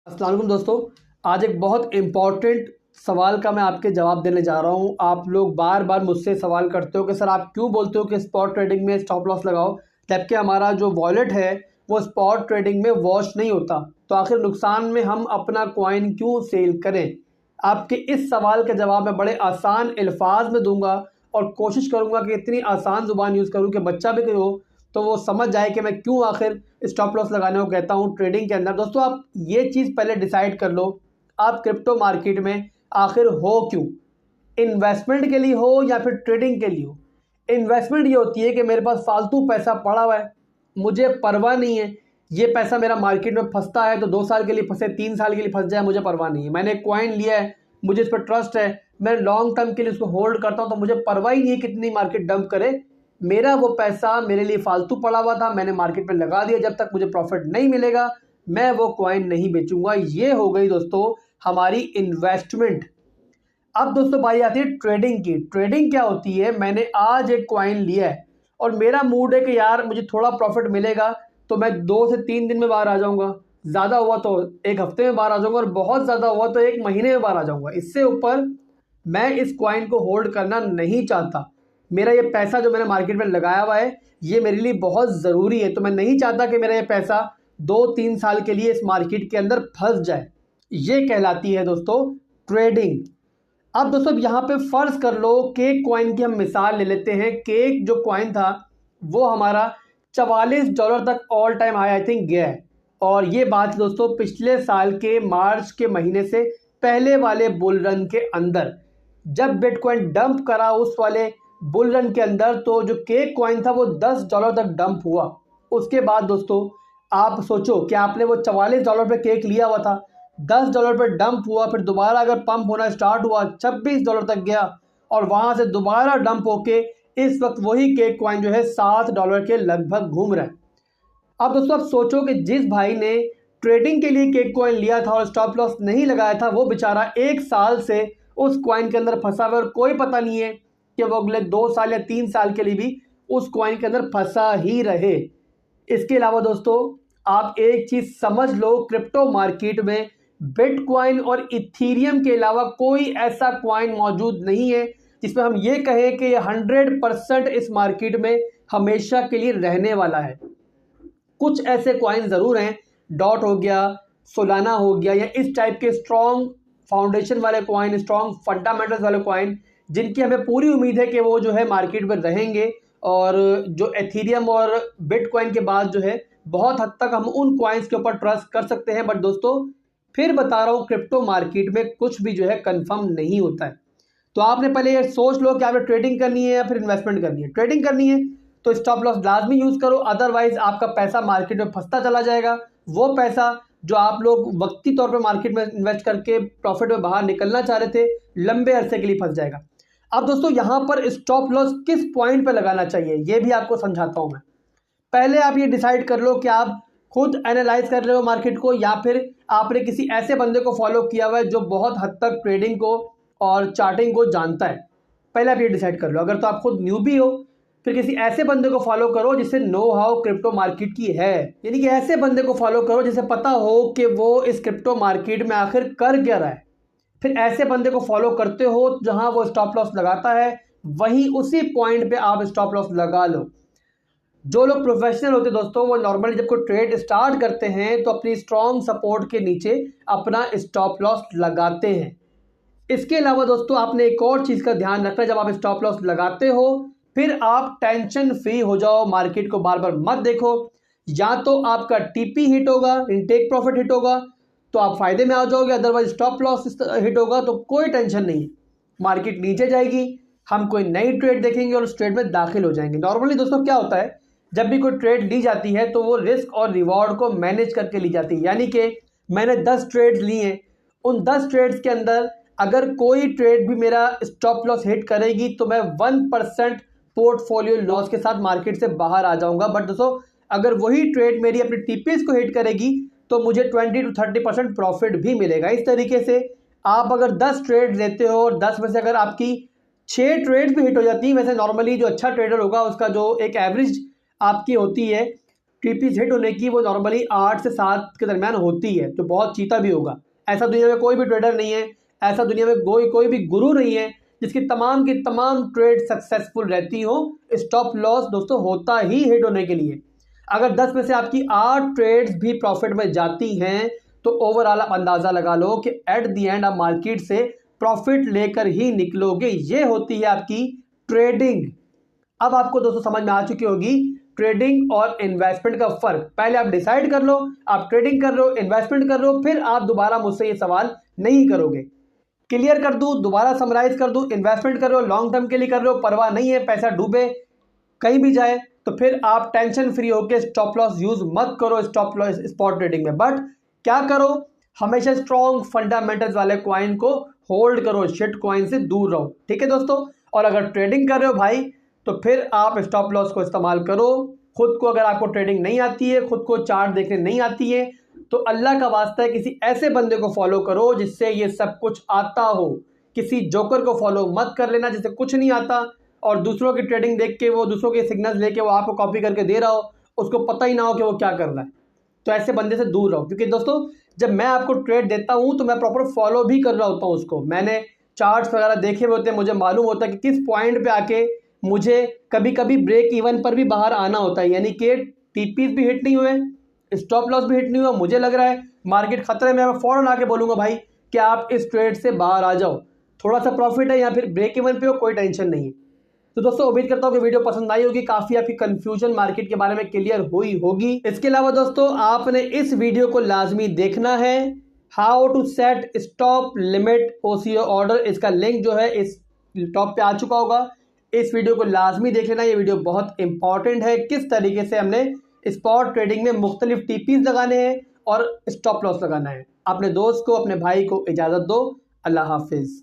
अस्सलाम वालेकुम दोस्तों। आज एक बहुत इम्पॉर्टेंट सवाल का मैं आपके जवाब देने जा रहा हूं। आप लोग बार बार मुझसे सवाल करते हो कि सर आप क्यों बोलते हो कि स्पॉट ट्रेडिंग में स्टॉप लॉस लगाओ, जबकि हमारा जो वॉलेट है वो स्पॉट ट्रेडिंग में वॉश नहीं होता। तो आखिर नुकसान में हम अपना कॉइन क्यों सेल करें? आपके इस सवाल का जवाब मैं बड़े आसान अल्फाज में दूंगा और कोशिश करूंगा कि इतनी आसान ज़ुबान यूज़ करूँ कि बच्चा भी कोई हो तो वो समझ जाए कि मैं क्यों आखिर स्टॉप लॉस लगाने को कहता हूँ ट्रेडिंग के अंदर। दोस्तों, आप ये चीज़ पहले डिसाइड कर लो, आप क्रिप्टो मार्केट में आखिर हो क्यों? इन्वेस्टमेंट के लिए हो या फिर ट्रेडिंग के लिए हो? इन्वेस्टमेंट ये होती है कि मेरे पास फालतू पैसा पड़ा हुआ है, मुझे परवाह नहीं है, ये पैसा मेरा मार्केट में फंसता है तो 2 साल के लिए फंसे, 3 साल के लिए फंस जाए, मुझे परवाह नहीं है। मैंने कॉइन लिया है, मुझे इस पर ट्रस्ट है, मैं लॉन्ग टर्म के लिए उसको होल्ड करता हूँ, तो मुझे परवाह ही नहीं है कितनी मार्केट डंप करे, मेरा वो पैसा मेरे लिए फालतू पड़ा हुआ था, मैंने मार्केट में लगा दिया, जब तक मुझे प्रॉफिट नहीं मिलेगा मैं वो कॉइन नहीं बेचूंगा। ये हो गई दोस्तों हमारी इन्वेस्टमेंट। अब दोस्तों बारी आती है ट्रेडिंग की। ट्रेडिंग क्या होती है? मैंने आज एक कॉइन लिया है और मेरा मूड है कि यार मुझे थोड़ा प्रॉफिट मिलेगा तो मैं 2 से 3 दिन में बाहर आ जाऊंगा, ज़्यादा हुआ तो एक हफ्ते में बाहर आ जाऊंगा और बहुत ज़्यादा हुआ तो एक महीने में बाहर आ जाऊंगा। इससे ऊपर मैं इस कॉइन को होल्ड करना नहीं चाहता। मेरा ये पैसा जो मैंने मार्केट में लगाया हुआ है ये मेरे लिए बहुत ज़रूरी है, तो मैं नहीं चाहता कि मेरा ये पैसा 2-3 साल के लिए इस मार्केट के अंदर फंस जाए। ये कहलाती है दोस्तों ट्रेडिंग। अब दोस्तों यहाँ पे फर्ज कर लो केक कॉइन की हम मिसाल ले लेते हैं। केक जो कॉइन था वो हमारा $44 तक all time high I think गया है, और ये बात दोस्तों पिछले साल के मार्च के महीने से पहले वाले बुल रन के अंदर, जब बिटकॉइन डंप करा उस वाले बुल रन के अंदर, तो जो केक कॉइन था वो $10 तक डंप हुआ। उसके बाद दोस्तों आप सोचो कि आपने वो $44 पे केक लिया हुआ था, $10 पे डंप हुआ, फिर दोबारा अगर पंप होना स्टार्ट हुआ $26 तक गया और वहां से दोबारा डंप होके इस वक्त वही केक कॉइन जो है $7 के लगभग घूम रहा है। अब दोस्तों आप सोचो कि जिस भाई ने ट्रेडिंग के लिए केक कॉइन लिया था और स्टॉप लॉस नहीं लगाया था, वो बेचारा 1 साल से उस कॉइन के अंदर फंसा हुआ और कोई पता नहीं है कि वो अगले 2 साल या 3 साल के लिए भी उस कॉइन के अंदर फंसा ही रहे। इसके अलावा दोस्तों आप एक चीज समझ लो, क्रिप्टो मार्केट में बिटकॉइन और इथीरियम के अलावा कोई ऐसा कॉइन मौजूद नहीं है जिसमें हम ये कहें कि ये 100% इस मार्केट में हमेशा के लिए रहने वाला है। कुछ ऐसे कॉइन जरूर हैं, डॉट हो गया, सोलाना हो गया, या इस टाइप के स्ट्रॉन्ग फाउंडेशन वाले कॉइन, स्ट्रॉन्ग फंडामेंटल्स वाले कॉइन, जिनकी हमें पूरी उम्मीद है कि वो जो है मार्केट में रहेंगे और जो एथीरियम और बिटकॉइन के बाद जो है बहुत हद तक हम उन कॉइन्स के ऊपर ट्रस्ट कर सकते हैं। बट दोस्तों फिर बता रहा हूँ, क्रिप्टो मार्केट में कुछ भी जो है कंफर्म नहीं होता है। तो आपने पहले ये सोच लो कि आपने ट्रेडिंग करनी है या फिर इन्वेस्टमेंट करनी है। ट्रेडिंग करनी है तो स्टॉप लॉस लाजमी यूज करो, अदरवाइज आपका पैसा मार्केट में फंसता चला जाएगा। वो पैसा जो आप लोग वक्ती तौर पे मार्केट में इन्वेस्ट करके प्रॉफिट में बाहर निकलना चाह रहे थे, लंबे अरसे के लिए फंस जाएगा। अब दोस्तों यहाँ पर स्टॉप लॉस किस पॉइंट पे लगाना चाहिए ये भी आपको समझाता हूं मैं। पहले आप ये डिसाइड कर लो कि आप खुद एनालाइज कर रहे हो मार्केट को या फिर आपने किसी ऐसे बंदे को फॉलो किया हुआ है जो बहुत हद तक ट्रेडिंग को और चार्टिंग को जानता है। पहले आप ये डिसाइड कर लो। अगर तो आप खुद न्यूबी हो फिर किसी ऐसे बंदे को फॉलो करो जिससे नो हाउ क्रिप्टो मार्केट की है, यानी कि ऐसे बंदे को फॉलो करो जिसे पता हो कि वो इस क्रिप्टो मार्केट में आखिर कर क्या रहा है। फिर ऐसे बंदे को फॉलो करते हो जहां वो स्टॉप लॉस लगाता है, वहीं उसी पॉइंट पे आप स्टॉप लॉस लगा लो। जो लोग प्रोफेशनल होते हैं दोस्तों, वो नॉर्मली जब कोई ट्रेड स्टार्ट करते हैं तो अपनी स्ट्रॉन्ग सपोर्ट के नीचे अपना स्टॉप लॉस लगाते हैं। इसके अलावा दोस्तों आपने एक और चीज का ध्यान रखना है, जब आप स्टॉप लॉस लगाते हो फिर आप टेंशन फ्री हो जाओ, मार्केट को बार बार मत देखो। या तो आपका टीपी हिट होगा, इनटेक प्रॉफिट हिट होगा तो आप फायदे में आ जाओगे, अदरवाइज स्टॉप लॉस हिट होगा तो कोई टेंशन नहीं है, मार्केट नीचे जाएगी, हम कोई नई ट्रेड देखेंगे और उस ट्रेड में दाखिल हो जाएंगे। नॉर्मली दोस्तों क्या होता है, जब भी कोई ट्रेड ली जाती है तो वो रिस्क और रिवॉर्ड को मैनेज करके ली जाती है। यानी कि मैंने 10 ट्रेड्स ली हैं, उन 10 ट्रेड्स के अंदर अगर कोई ट्रेड भी मेरा स्टॉप लॉस हिट करेगी तो मैं 1% पोर्टफोलियो लॉस के साथ मार्केट से बाहर आ जाऊंगा। बट दोस्तों अगर वही ट्रेड मेरी अपने टीपीएस को हिट करेगी तो मुझे 20 to 30% प्रॉफिट भी मिलेगा। इस तरीके से आप अगर 10 ट्रेड लेते हो और 10 में से अगर आपकी 6 ट्रेड भी हिट हो जाती है, वैसे नॉर्मली जो अच्छा ट्रेडर होगा उसका जो एक एवरेज आपकी होती है टीपीज हिट होने की वो नॉर्मली 8 से 7 के दरमियान होती है, जो बहुत चीता भी होगा। ऐसा दुनिया में कोई भी ट्रेडर नहीं है, ऐसा दुनिया में कोई भी गुरु नहीं है जिसकी तमाम की तमाम ट्रेड सक्सेसफुल रहती हो। स्टॉप लॉस दोस्तों होता ही हिट होने के लिए। अगर 10 में से आपकी 8 ट्रेड्स भी प्रॉफिट में जाती हैं तो ओवरऑल आप अंदाज़ा लगा लो कि एट द एंड आप मार्केट से प्रॉफिट लेकर ही निकलोगे। ये होती है आपकी ट्रेडिंग। अब आपको दोस्तों समझ में आ चुकी होगी ट्रेडिंग और इन्वेस्टमेंट का फर्क। पहले आप डिसाइड कर लो आप ट्रेडिंग कर रहे हो, इन्वेस्टमेंट कर रहे हो, फिर आप दोबारा मुझसे ये सवाल नहीं करोगे। क्लियर कर दूं, दोबारा समराइज कर दूं, इन्वेस्टमेंट कर रहे हो, लॉन्ग टर्म के लिए कर रहे हो, परवाह नहीं है पैसा डूबे कहीं भी जाए, तो फिर आप टेंशन फ्री होकर स्टॉप लॉस यूज मत करो स्टॉप लॉस स्पॉट ट्रेडिंग में। बट क्या करो, हमेशा स्ट्रॉन्ग फंडामेंटल्स वाले क्वाइन को होल्ड करो, शिट क्वाइन से दूर रहो। ठीक है दोस्तों। और अगर ट्रेडिंग कर रहे हो भाई तो फिर आप स्टॉप लॉस को इस्तेमाल करो। खुद को, अगर आपको ट्रेडिंग नहीं आती है, खुद को चार्ट देखने नहीं आती है, तो अल्लाह का वास्ता है किसी ऐसे बंदे को फॉलो करो जिससे ये सब कुछ आता हो। किसी जोकर को फॉलो मत कर लेना जिससे कुछ नहीं आता और दूसरों की ट्रेडिंग देख के, वो दूसरों के सिग्नल्स लेके वो आपको कॉपी करके दे रहा हो, उसको पता ही ना हो कि वो क्या कर रहा है। तो ऐसे बंदे से दूर रहो। क्योंकि दोस्तों जब मैं आपको ट्रेड देता हूँ तो मैं प्रॉपर फॉलो भी कर रहा होता हूँ उसको। मैंने चार्ट्स वगैरह देखे हुए होते हैं, मुझे मालूम होता है कि किस पॉइंट पे आके मुझे कभी कभी ब्रेक इवन पर भी बाहर आना होता है। यानी कि टीपीज भी हिट नहीं हुए, स्टॉप लॉस भी हिट नहीं हुआ, मुझे लग रहा है मार्केट खतरे में, मैं फौरन आके बोलूंगा भाई कि आप इस ट्रेड से बाहर आ जाओ, थोड़ा सा प्रॉफिट है या फिर ब्रेक इवन पे हो, कोई टेंशन नहीं है। तो दोस्तों उम्मीद करता हूँ कि वीडियो पसंद आई होगी, काफी आपकी कंफ्यूजन मार्केट के बारे में क्लियर हुई होगी। इसके अलावा दोस्तों आपने इस वीडियो को लाजमी देखना है, how to set stop limit OCO order. इसका लिंक जो है इस टॉप पे आ चुका होगा, इस वीडियो को लाजमी देख लेना। ये वीडियो बहुत इंपॉर्टेंट है, किस तरीके से हमने स्पॉट ट्रेडिंग में मुख्तलिफ टीपीज लगाने हैं और स्टॉप लॉस लगाना है। अपने दोस्त को, अपने भाई को इजाज़त दो। अल्लाह हाफिज़।